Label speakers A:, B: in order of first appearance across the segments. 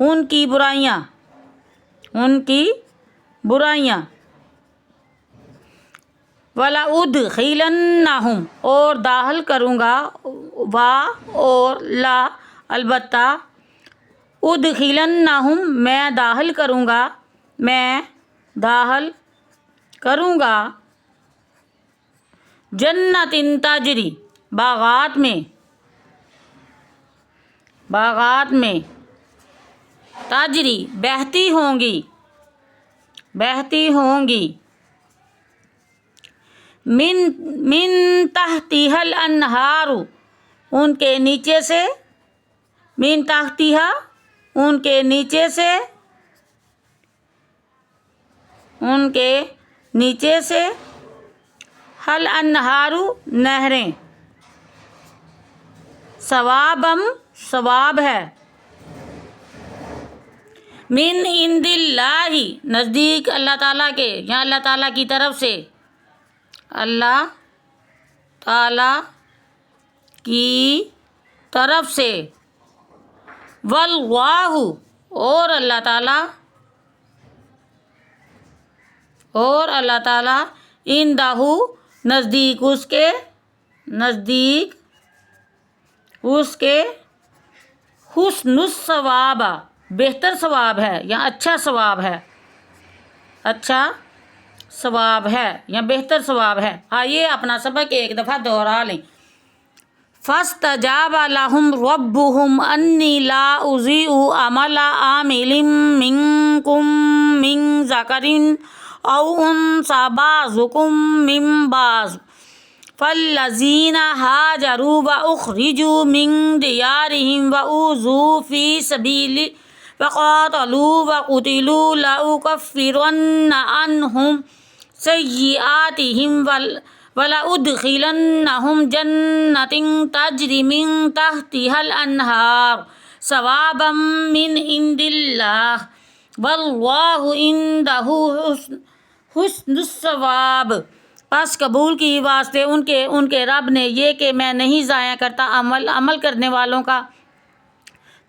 A: ان کی برائیاں، وَلَأُدْخِلَنَّهُمْ اور داخل کروں گا، اور لا البتہ، ادخلنہم میں داخل کروں گا جنت تجری باغات میں تجری بہتی ہوں گی من تحتها الانہار ان کے نیچے سے، من تحتها ان کے نیچے سے حل انہار نہریں، ثواب ہے، من عند اللہ نزدیک اللہ تعالیٰ کے، یا اللہ تعالیٰ کی طرف سے، اللہ تعالیٰ کی طرف سے، واللہ اور اللہ تعالیٰ عندہ نزدیک اس کے حسن الثواب بہتر ثواب ہے، یا اچھا ثواب ہے یا بہتر ثواب ہے۔ آئیے اپنا سبق ایک دفعہ دوہرا لیں۔ فَاسْتَجَابَ لَهُمْ رَبُّهُمْ أَنِّي لَا أُضِيعُ عَمَلَ عَامِلٍ مِّنكُم مِّن ذَكَرٍ أَوْ أُنثَىٰ بَعْضُكُم مِّن بَعْضٍ فَالَّذِينَ هَاجَرُوا وَأُخْرِجُوا مِن دِيَارِهِمْ وَأُوذُوا فِي سَبِيلِي وَقَاتَلُوا وَقُتِلُوا لَأُكَفِّرَنَّ عَنْهُمْ سَيِّئَاتِهِمْ وَلَأُدْخِلَنَّهُمْ جَنَّاتٍ تَجْرِي مِن تَحْتِهَا الْأَنْهَارُ ثَوَابًا مِّنْ عِندِ اللَّهِ وَاللَّهُ عِندَهُ حُسْنُ الثَّوَابِ۔ پس قبول کی واسطے ان کے رب نے یہ کہ میں نہیں ضائع کرتا عمل کرنے والوں کا۔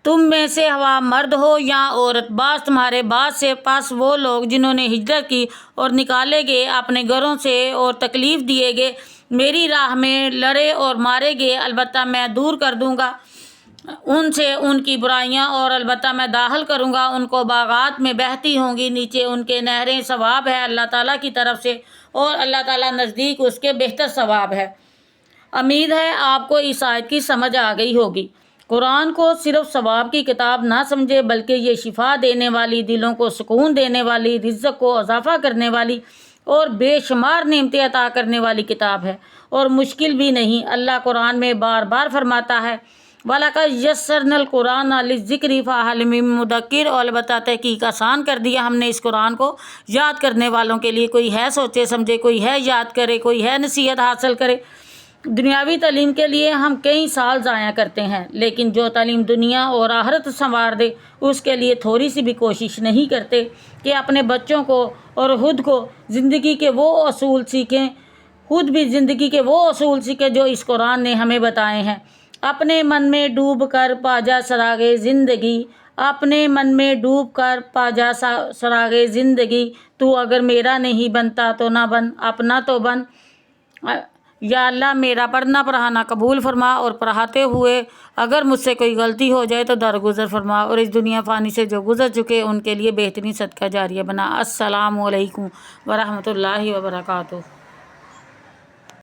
A: تم میں سے ہوا مرد ہو یا عورت، بعض تمہارے بعض سے، پس وہ لوگ جنہوں نے ہجرت کی اور نکالے گئے اپنے گھروں سے اور تکلیف دیے گئے، میری راہ میں لڑے اور مارے گئے، البتہ میں دور کر دوں گا ان سے ان کی برائیاں، اور البتہ میں داخل کروں گا ان کو باغات میں بہتی ہوں گی نیچے ان کے نہریں، ثواب ہے اللہ تعالیٰ کی طرف سے، اور اللہ تعالیٰ نزدیک اس کے بہتر ثواب ہے۔ امید ہے آپ کو اس آیت کی سمجھ آ گئی ہوگی۔ قرآن کو صرف ثواب کی کتاب نہ سمجھے، بلکہ یہ شفا دینے والی، دلوں کو سکون دینے والی، رزق کو اضافہ کرنے والی اور بے شمار نعمتیں عطا کرنے والی کتاب ہے، اور مشکل بھی نہیں۔ اللہ قرآن میں بار بار فرماتا ہے وَلَقَدْ يَسَّرْنَا الْقُرْآنَ لِلذِّكْرِ فَهَلْ مِن مُّدَّكِرٍ، اور البتہ تحقیق آسان کر دیا ہم نے اس قرآن کو یاد کرنے والوں کے لیے، کوئی ہے سوچے سمجھے، کوئی ہے یاد کرے، کوئی ہے نصیحت حاصل کرے۔ دنیاوی تعلیم کے لیے ہم کئی سال ضائع کرتے ہیں، لیکن جو تعلیم دنیا اور آخرت سنوار دے اس کے لیے تھوڑی سی بھی کوشش نہیں کرتے کہ اپنے بچوں کو اور خود کو زندگی کے وہ اصول سیکھیں، جو اس قرآن نے ہمیں بتائے ہیں۔ اپنے من میں ڈوب کر پاجا سراغے زندگی، تو اگر میرا نہیں بنتا تو نہ بن، اپنا تو بن۔ یا اللہ میرا پڑھنا پڑھانا قبول فرما، اور پڑھاتے ہوئے اگر مجھ سے کوئی غلطی ہو جائے تو درگزر فرما، اور اس دنیا فانی سے جو گزر چکے ان کے لیے بہترین صدقہ جاریہ بنا۔ السلام علیکم ورحمۃ اللہ وبرکاتہ۔